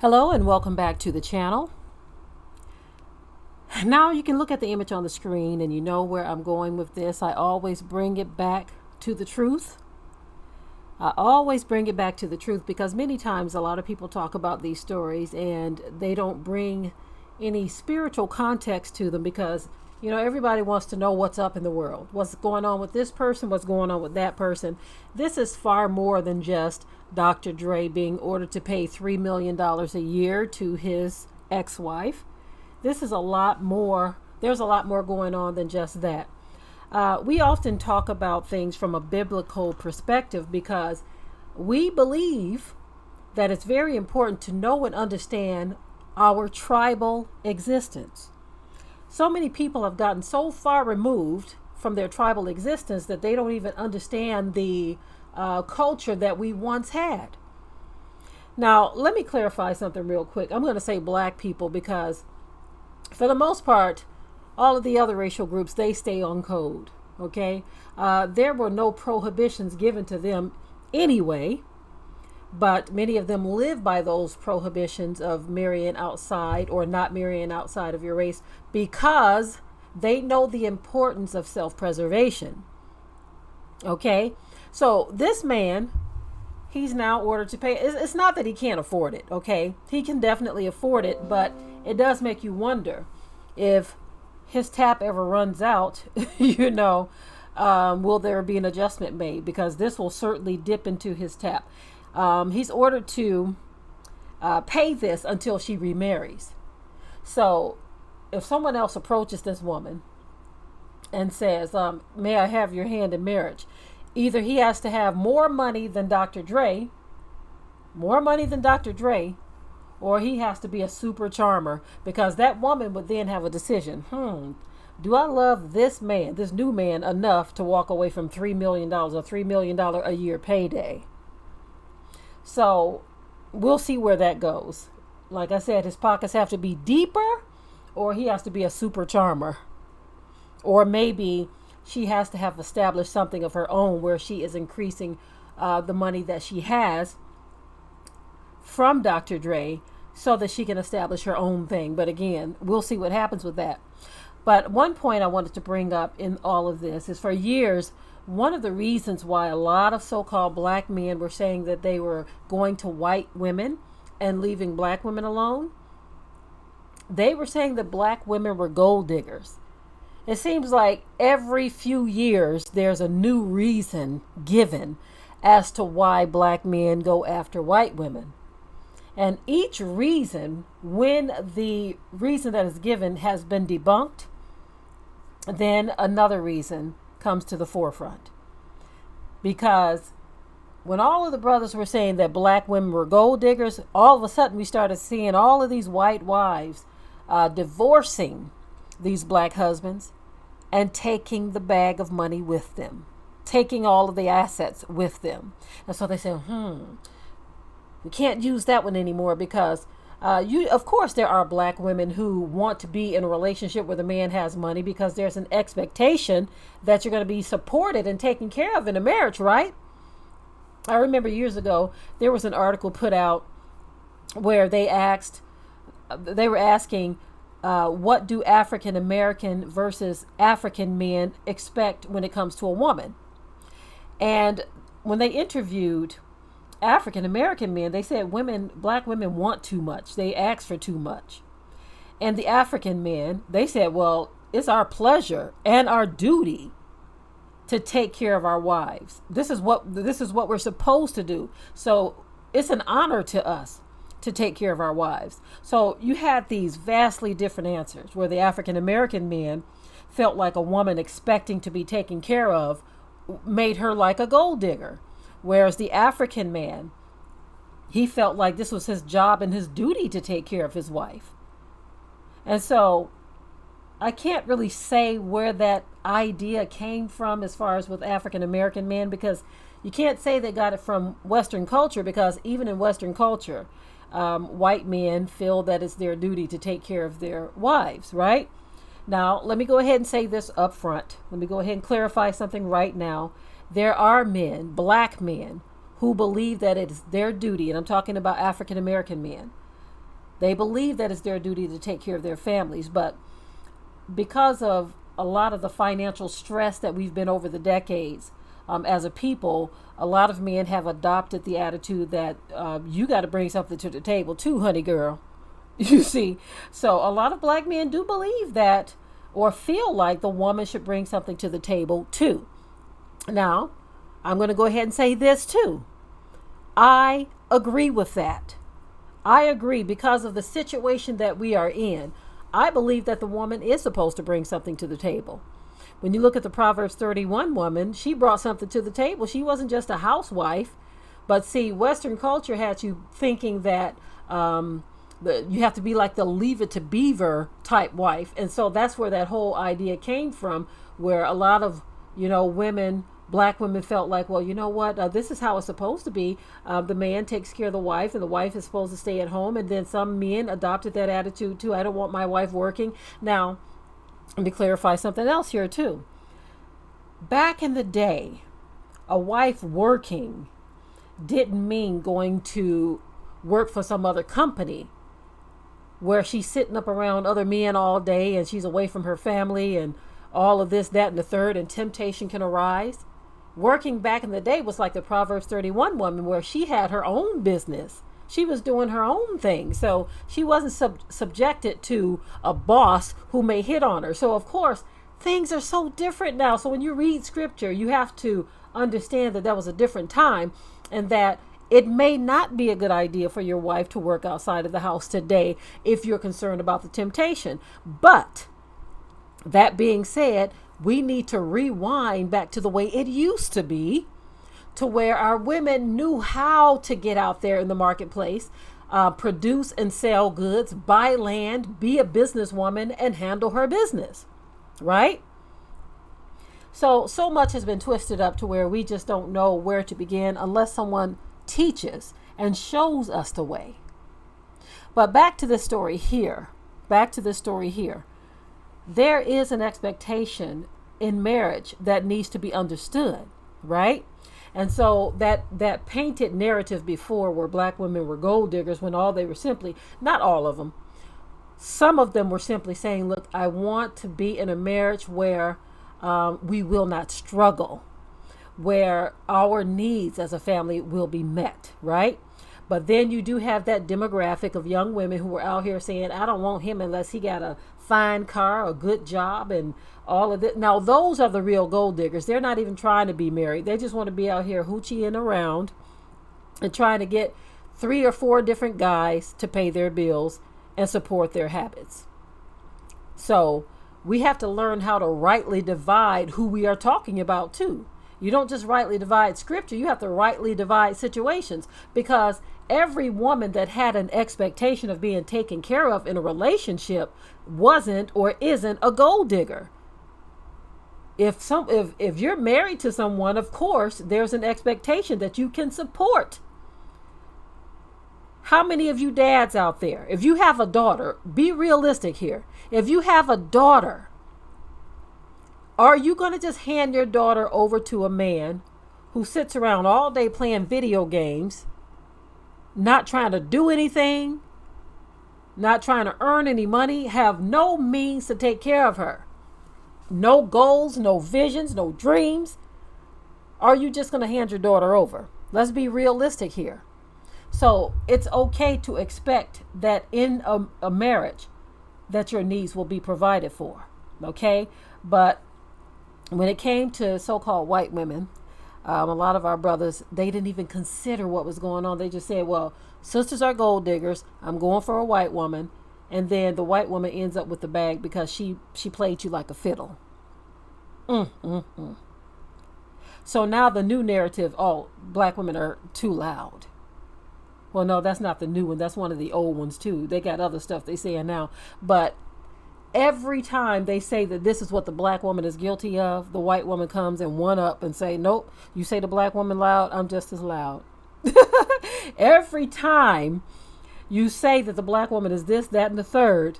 Hello and welcome back to the channel. Now you can look at the image on the screen and you know where I'm going with this. I always bring it back to the truth. I always bring it back to the truth because many times a lot of people talk about these stories and they don't bring any spiritual context to them because everybody wants to know what's up in the world. What's going on with this person? What's going on with that person? This is far more than just Dr. Dre being ordered to pay $3 million a year to his ex-wife. This is a lot more. There's a lot more going on than just that. We often talk about things from a biblical perspective because we believe that it's very important to know and understand our tribal existence. So many people have gotten so far removed from their tribal existence that they don't even understand the culture that we once had. Now, let me clarify something real quick. I'm going to say black people because for the most part, all of the other racial groups, they stay on code. Okay. There were no prohibitions given to them anyway, but many of them live by those prohibitions of marrying outside or not marrying outside of your race because they know the importance of self-preservation. Okay. So this man, he's now ordered to pay. It's not that he can't afford it. Okay. He can definitely afford it, but it does make you wonder if his tap ever runs out, will there be an adjustment made? Because this will certainly dip into his tap. He's ordered to pay this until she remarries. So if someone else approaches this woman and says, may I have your hand in marriage? Either he has to have more money than Dr. Dre, or he has to be a super charmer, because that woman would then have a decision. Do I love this man, this new man, enough to walk away from $3 million or $3 million a year payday? So we'll see where that goes. Like I said, his pockets have to be deeper, or he has to be a super charmer. Or maybe she has to have established something of her own where she is increasing the money that she has from Dr. Dre so that she can establish her own thing. But again, we'll see what happens with that. But one point I wanted to bring up in all of this is, for years, one of the reasons why a lot of so-called black men were saying that they were going to white women and leaving black women alone, they were saying that black women were gold diggers. It seems like every few years there's a new reason given as to why black men go after white women. And each reason, when the reason that is given has been debunked, then another reason comes to the forefront. Because when all of the brothers were saying that black women were gold diggers, all of a sudden we started seeing all of these white wives divorcing these black husbands and taking the bag of money with them, taking all of the assets with them. And so they said, we can't use that one anymore because of course there are black women who want to be in a relationship where the man has money because there's an expectation that you're going to be supported and taken care of in a marriage, right? I remember years ago, there was an article put out where they were asking, what do African American versus African men expect when it comes to a woman? And when they interviewed African American men, they said black women want too much. They ask for too much. And the African men, they said, well, it's our pleasure and our duty to take care of our wives. This is what we're supposed to do. So it's an honor to us to take care of our wives. So you had these vastly different answers where the African American men felt like a woman expecting to be taken care of made her like a gold digger. Whereas the African man, he felt like this was his job and his duty to take care of his wife. And so I can't really say where that idea came from as far as with African American men, because you can't say they got it from Western culture, because even in Western culture, white men feel that it's their duty to take care of their wives, right? Now, let me go ahead and say this up front. Let me go ahead and clarify something right now. There are men, black men, who believe that it is their duty, and I'm talking about African American men, They believe that it's their duty to take care of their families, but because of a lot of the financial stress that we've been over the decades, as a people, a lot of men have adopted the attitude that you got to bring something to the table too, honey girl. You see, so a lot of black men do believe that or feel like the woman should bring something to the table too. Now, I'm going to go ahead and say this too. I agree with that. I agree because of the situation that we are in. I believe that the woman is supposed to bring something to the table. When you look at the Proverbs 31 woman, she brought something to the table. She wasn't just a housewife. But see, Western culture had you thinking that you have to be like the Leave It to Beaver type wife. And so that's where that whole idea came from, where a lot of, women, black women felt like, well, you know what, this is how it's supposed to be. The man takes care of the wife and the wife is supposed to stay at home. And then some men adopted that attitude too. I don't want my wife working. Now, let me clarify something else here too. Back in the day, a wife working didn't mean going to work for some other company where she's sitting up around other men all day and she's away from her family and all of this, that, and the third, and temptation can arise. Working back in the day was like the Proverbs 31 woman, where she had her own business. She was doing her own thing. So she wasn't subjected to a boss who may hit on her. So of course, things are so different now. So when you read scripture, you have to understand that was a different time, and that it may not be a good idea for your wife to work outside of the house today if you're concerned about the temptation. But that being said, we need to rewind back to the way it used to be, to where our women knew how to get out there in the marketplace, produce and sell goods, buy land, be a businesswoman, and handle her business, right? So much has been twisted up to where we just don't know where to begin unless someone teaches and shows us the way. But back to this story here. There is an expectation in marriage that needs to be understood, right? And so that painted narrative before, where black women were gold diggers, when all they were simply, not all of them, some of them were simply saying, look, I want to be in a marriage where we will not struggle, where our needs as a family will be met, right? But then you do have that demographic of young women who are out here saying, I don't want him unless he got a fine car, a good job, and all of it. Now, those are the real gold diggers. They're not even trying to be married. They just want to be out here hoochieing around and trying to get 3 or 4 different guys to pay their bills and support their habits. So we have to learn how to rightly divide who we are talking about too. You don't just rightly divide scripture, you have to rightly divide situations, because every woman that had an expectation of being taken care of in a relationship wasn't or isn't a gold digger. If you're married to someone, of course, there's an expectation that you can support. How many of you dads out there, if you have a daughter, be realistic here. If you have a daughter, are you going to just hand your daughter over to a man who sits around all day playing video games, not trying to do anything, not trying to earn any money, have no means to take care of her? No goals, no visions, no dreams. Are you just going to hand your daughter over? Let's be realistic here. So it's okay to expect that in a marriage that your needs will be provided for. Okay. But when it came to so-called white women, a lot of our brothers, they didn't even consider what was going on. They just said, well, sisters are gold diggers. I'm going for a white woman. And then the white woman ends up with the bag because she played you like a fiddle. So now the new narrative, oh, black women are too loud. Well, no, that's not the new one. That's one of the old ones too. They got other stuff they say now. But every time they say that this is what the black woman is guilty of, the white woman comes and one up and say, nope, you say the black woman loud, I'm just as loud. Every time you say that the black woman is this, that, and the third,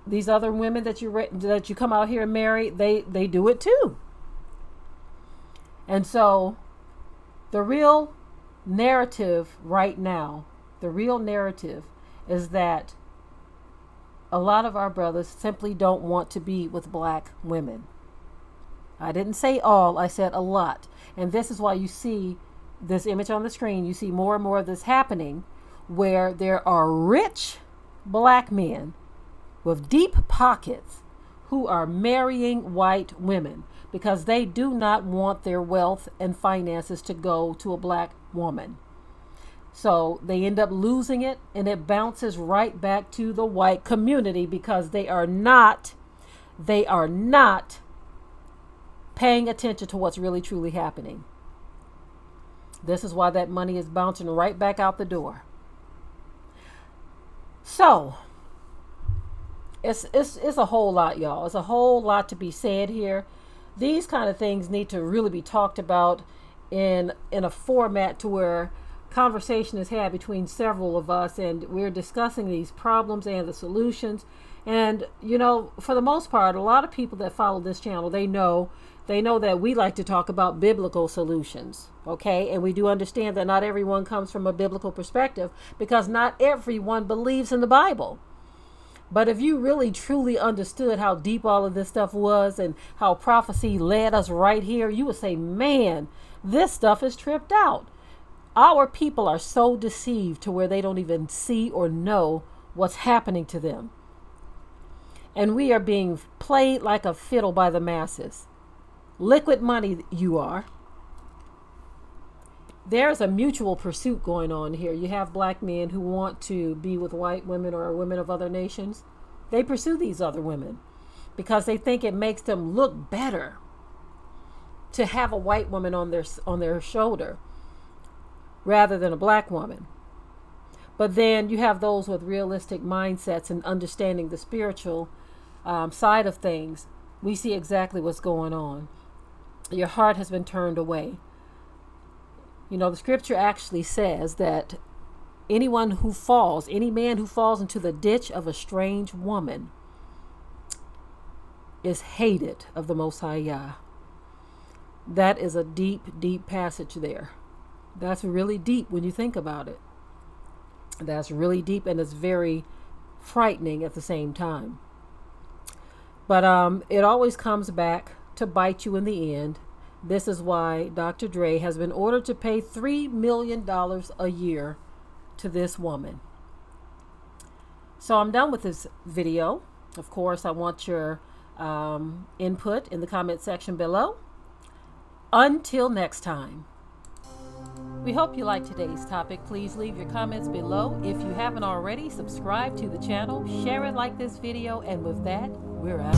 these other women that you come out here and marry, they do it too. And so the real narrative right now, the real narrative is that a lot of our brothers simply don't want to be with black women. I didn't say all, I said a lot. And this is why you see this image on the screen. You see more and more of this happening, where there are rich black men with deep pockets who are marrying white women because they do not want their wealth and finances to go to a black woman. So they end up losing it, and it bounces right back to the white community because they are not paying attention to what's really truly happening. This is why that money is bouncing right back out the door. So it's a whole lot, y'all. It's a whole lot to be said here. These kind of things need to really be talked about in a format to where conversation is had between several of us, and we're discussing these problems and the solutions. And for the most part, a lot of people that follow this channel, they know that we like to talk about biblical solutions, okay? And we do understand that not everyone comes from a biblical perspective, because not everyone believes in the Bible. But if you really truly understood how deep all of this stuff was and how prophecy led us right here, you would say, man, this stuff is tripped out. Our people are so deceived to where they don't even see or know what's happening to them. And we are being played like a fiddle by the masses. Liquid money, you are. There's a mutual pursuit going on here. You have black men who want to be with white women or women of other nations. They pursue these other women because they think it makes them look better to have a white woman on their shoulder rather than a black woman. But then you have those with realistic mindsets and understanding the spiritual side of things. We see exactly what's going on. Your heart has been turned away. The scripture actually says that any man who falls into the ditch of a strange woman is hated of the Most High Yah. That is a deep, deep passage there. That's really deep when you think about it. That's really deep, and it's very frightening at the same time. But it always comes back to bite you in the end. This is why Dr. Dre has been ordered to pay $3 million a year to this woman. So I'm done with this video. Of course, I want your input in the comment section below. Until next time. We hope you liked today's topic. Please leave your comments below. If you haven't already, subscribe to the channel, share it like this video, and with that, we're out.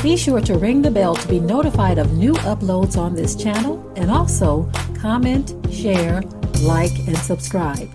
Be sure to ring the bell to be notified of new uploads on this channel, and also comment, share, like, and subscribe.